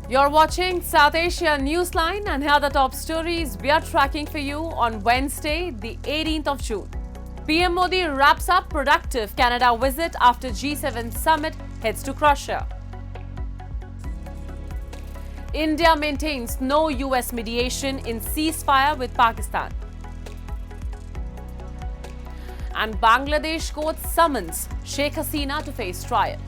You're watching South Asia Newsline, and here are the top stories we are tracking for you on Wednesday, the 18th of June. PM Modi wraps up productive Canada visit after G7 summit heads to Croatia. India maintains no US mediation in ceasefire with Pakistan. And Bangladesh court summons Sheikh Hasina to face trial.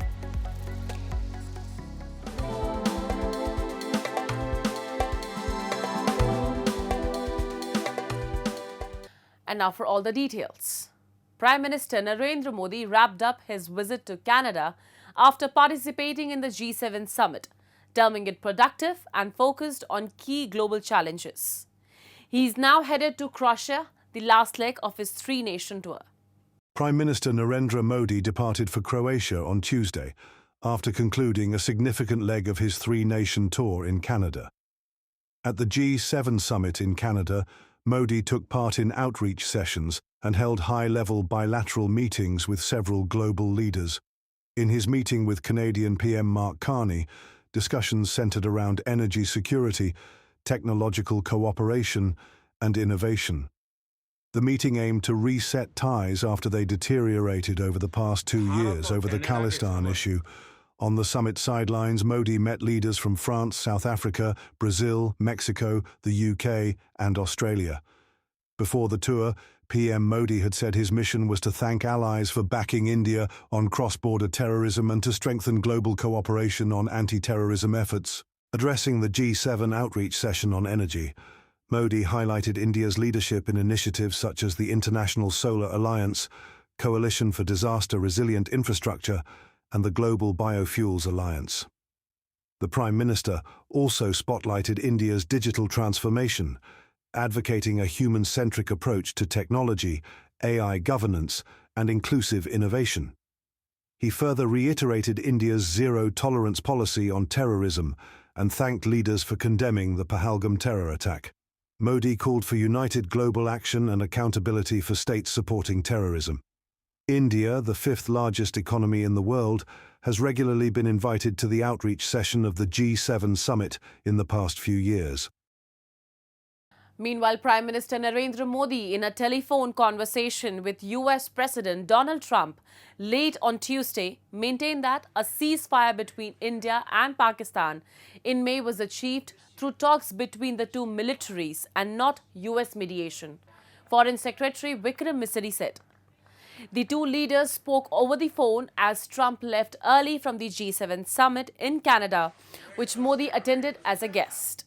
And now for all the details. Prime Minister Narendra Modi wrapped up his visit to Canada after participating in the G7 summit, terming it productive and focused on key global challenges. He's now headed to Croatia, the last leg of his three-nation tour. Prime Minister Narendra Modi departed for Croatia on Tuesday after concluding a significant leg of his three-nation tour in Canada. At the G7 summit in Canada, Modi took part in outreach sessions and held high-level bilateral meetings with several global leaders. In his meeting with Canadian PM Mark Carney, discussions centered around energy security, technological cooperation, and innovation. The meeting aimed to reset ties after they deteriorated over the past 2 years over the Khalistan issue. On the summit sidelines, Modi met leaders from France, South Africa, Brazil, Mexico, the UK, and Australia. Before the tour, PM Modi had said his mission was to thank allies for backing India on cross-border terrorism and to strengthen global cooperation on anti-terrorism efforts. Addressing the G7 outreach session on energy, Modi highlighted India's leadership in initiatives such as the International Solar Alliance, Coalition for Disaster Resilient Infrastructure, and the Global Biofuels Alliance. The Prime Minister also spotlighted India's digital transformation, advocating a human-centric approach to technology, AI governance, and inclusive innovation. He further reiterated India's zero-tolerance policy on terrorism and thanked leaders for condemning the Pahalgam terror attack. Modi called for united global action and accountability for states supporting terrorism. India, the fifth largest economy in the world, has regularly been invited to the outreach session of the G7 summit in the past few years. Meanwhile, Prime Minister Narendra Modi, in a telephone conversation with US President Donald Trump late on Tuesday, maintained that a ceasefire between India and Pakistan in May was achieved through talks between the two militaries and not US mediation. Foreign Secretary Vikram Misri said. The two leaders spoke over the phone as Trump left early from the G7 summit in Canada, which Modi attended as a guest.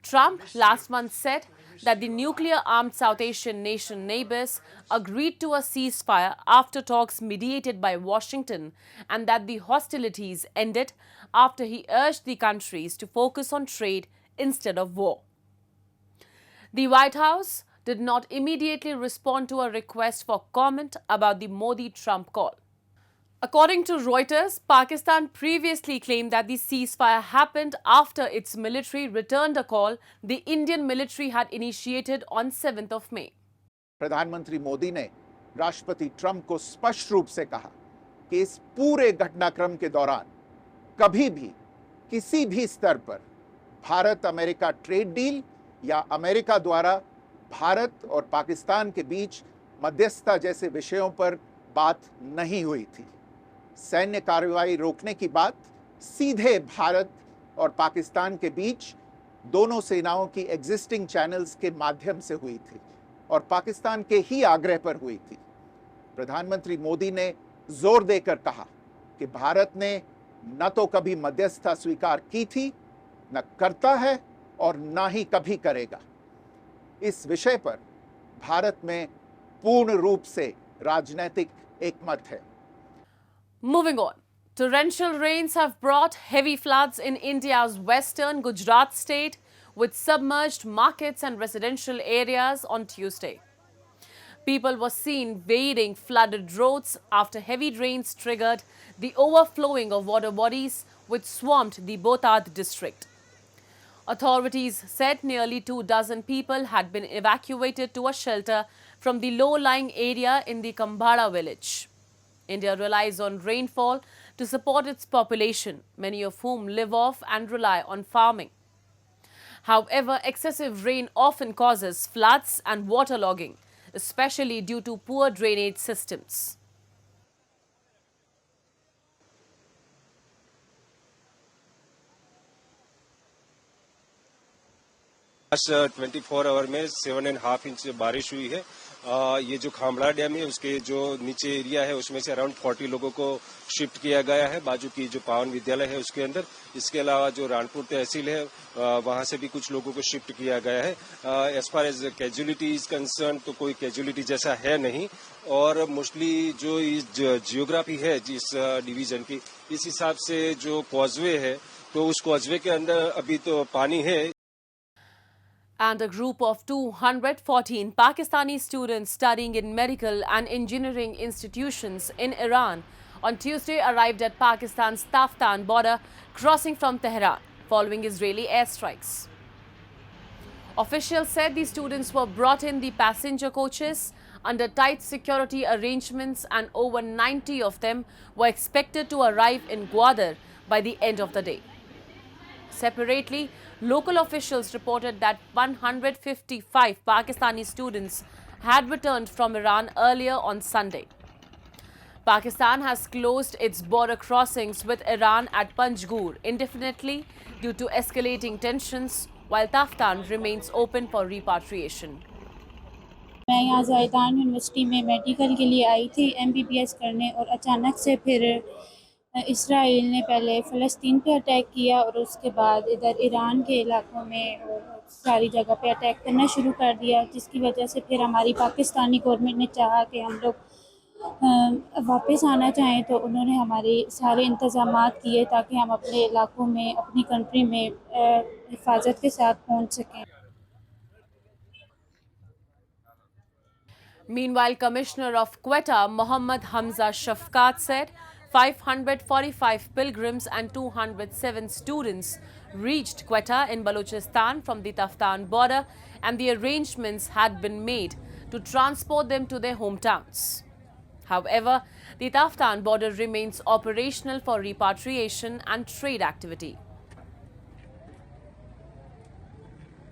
Trump last month said that the nuclear-armed South Asian nation neighbors agreed to a ceasefire after talks mediated by Washington and that the hostilities ended after he urged the countries to focus on trade instead of war. The White House did not immediately respond to a request for comment about the Modi-Trump call. According to Reuters, Pakistan previously claimed that the ceasefire happened after its military returned a call the Indian military had initiated on 7th of May. प्रधानमंत्री मोदी ने राष्ट्रपति Trump को स्पष्ट रूप से कहा कि इस पूरे घटनाक्रम के दौरान कभी भी किसी भी स्तर पर भारत अमेरिका ट्रेड डील या अमेरिका द्वारा भारत और पाकिस्तान के बीच मध्यस्थता जैसे विषयों पर बात नहीं हुई थी। सैन्य कार्रवाई रोकने की बात सीधे भारत और पाकिस्तान के बीच दोनों सेनाओं की एग्जिस्टिंग चैनल्स के माध्यम से हुई थी और पाकिस्तान के ही आग्रह पर हुई थी। प्रधानमंत्री मोदी ने जोर देकर कहा कि भारत ने न तो कभी मध्यस्थता स्वीकार की थी, न करता है और न ही कभी करेगा। इस विषय पर भारत में पूर्ण रूप से राजनीतिक एकमत है। Moving on, torrential rains have brought heavy floods in India's western Gujarat state, with submerged markets and residential areas on Tuesday. People were seen wading flooded roads after heavy rains triggered the overflowing of water bodies which swamped the Botad district. Authorities said nearly 24 people had been evacuated to a shelter from the low-lying area in the Kambhada village. India relies on rainfall to support its population, many of whom live off and rely on farming. However, excessive rain often causes floods and waterlogging, especially due to poor drainage systems. Last 24 hour में 7.5 inch बारिश हुई है। ये जो खामड़ा dam है उसके जो नीचे एरिया है उसमें से अराउंड 40 लोगों को शिफ्ट किया गया है बाजू की जो पावन विद्यालय है उसके अंदर। इसके अलावा जो रानपुर तहसील है वहां से भी कुछ लोगों को शिफ्ट किया गया है। As far as casualty is concern तो कोई कैजुअलिटी जैसा है नहीं, और मोस्टली जो इस जियोग्राफी है जिस डिवीजन की, इस हिसाब से जो कॉजवे है तो उस कॉजवे के अंदर अभी तो पानी है। And a group of 214 Pakistani students studying in medical and engineering institutions in Iran on Tuesday arrived at Pakistan's Taftan border, crossing from Tehran following Israeli airstrikes. Officials said the students were brought in the passenger coaches under tight security arrangements, and over 90 of them were expected to arrive in Gwadar by the end of the day. Separately, local officials reported that 155 Pakistani students had returned from Iran earlier on Sunday. Pakistan has closed its border crossings with Iran at Panjgur indefinitely due to escalating tensions, while Taftan remains open for repatriation. मैं यहाँ ज़ायदान university में medical के लिए आई थी MBBS करने, और अचानक से फिर इसराइल ने पहले फ़लस्तीन पे अटैक किया और उसके बाद इधर ईरान के इलाकों में सारी जगह पे अटैक करना शुरू कर दिया, जिसकी वजह से फिर हमारी पाकिस्तानी गवर्नमेंट ने चाहा कि हम लोग वापस आना चाहें, तो उन्होंने हमारे सारे इंतज़ामात किए ताकि हम अपने इलाकों में, अपनी कंट्री में हिफाजत के साथ पहुँच सकें। Meanwhile, Commissioner of Quetta, Mohammad Hamza Shafqat, said 545 pilgrims and 207 students reached Quetta in Balochistan from the Taftan border, and the arrangements had been made to transport them to their hometowns. However, the Taftan border remains operational for repatriation and trade activity.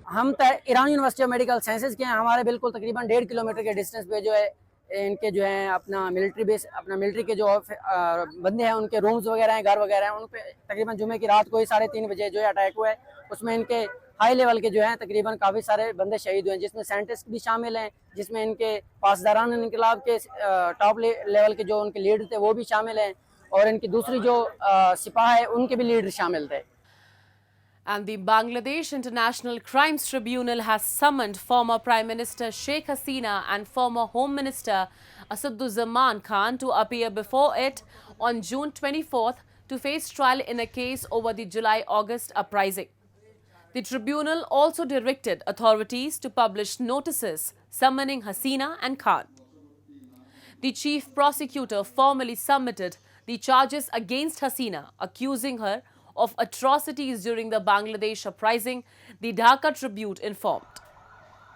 हम Iran university of medical sciences के हैं। हमारे बिल्कुल तकरीबन 1.5 kilometre के distance पे जो है इनके जो है अपना मिलिट्री बेस, अपना मिलिट्री के जो बंदे हैं उनके रूम्स वगैरह हैं, घर वगैरह हैं, उन पे तकरीबन जुमे की रात को ही 3:30 बजे जो है अटैक हुआ है। उसमें इनके हाई लेवल के जो हैं तकरीबन काफ़ी सारे बंदे शहीद हुए हैं, जिसमें साइंटिस्ट भी शामिल हैं, जिसमें इनके पासदारान इनकलाब के टॉप लेवल के जो उनके लीडर थे वो भी शामिल हैं, और इनकी दूसरी जो सिपाह है उनके भी लीडर शामिल थे। And the Bangladesh International Crimes Tribunal has summoned former Prime Minister Sheikh Hasina and former Home Minister Asaduzzaman Khan to appear before it on June 24th to face trial in a case over the July-August uprising. The tribunal also directed authorities to publish notices summoning Hasina and Khan. The chief prosecutor formally submitted the charges against Hasina, accusing her of atrocities during the Bangladesh uprising, the Dhaka Tribune informed.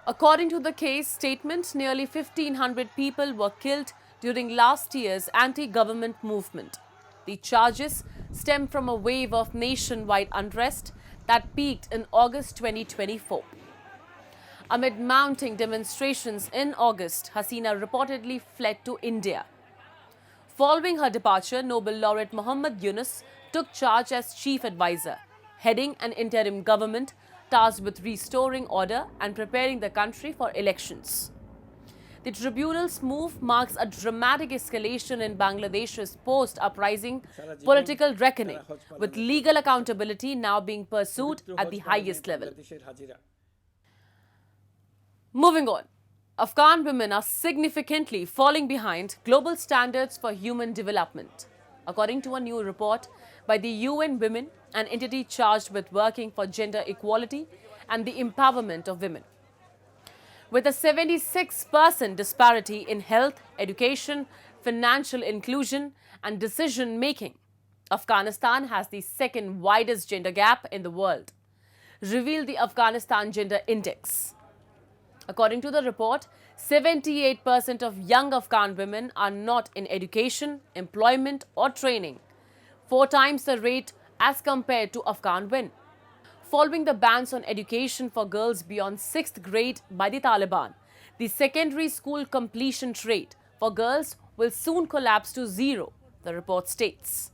According to the case statement, nearly 1,500 people were killed during last year's anti-government movement. The charges stem from a wave of nationwide unrest that peaked in August 2024. Amid mounting demonstrations in August, Hasina reportedly fled to India. Following her departure, Nobel laureate Muhammad Yunus took charge as chief advisor, heading an interim government tasked with restoring order and preparing the country for elections. The tribunal's move marks a dramatic escalation in Bangladesh's post-uprising political reckoning, with legal accountability now being pursued at the highest level. Moving on. Afghan women are significantly falling behind global standards for human development, according to a new report by the UN Women, an entity charged with working for gender equality and the empowerment of women. With a 76% disparity in health, education, financial inclusion, and decision-making, Afghanistan has the second widest gender gap in the world, revealed the Afghanistan Gender Index. According to the report, 78% of young Afghan women are not in education, employment, or training, 4 times the rate as compared to Afghan women. Following the bans on education for girls beyond 6th grade by the Taliban, the secondary school completion rate for girls will soon collapse to zero, the report states.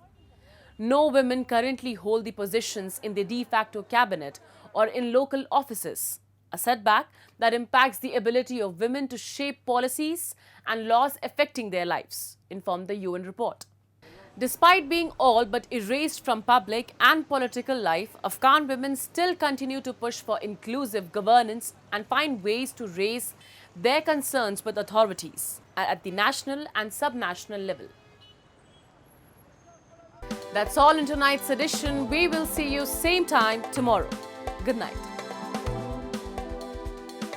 No women currently hold the positions in the de facto cabinet or in local offices, a setback that impacts the ability of women to shape policies and laws affecting their lives, informed the UN report. Despite being all but erased from public and political life, Afghan women still continue to push for inclusive governance and find ways to raise their concerns with authorities at the national and subnational level. That's all in tonight's edition. We will see you same time tomorrow. Good night.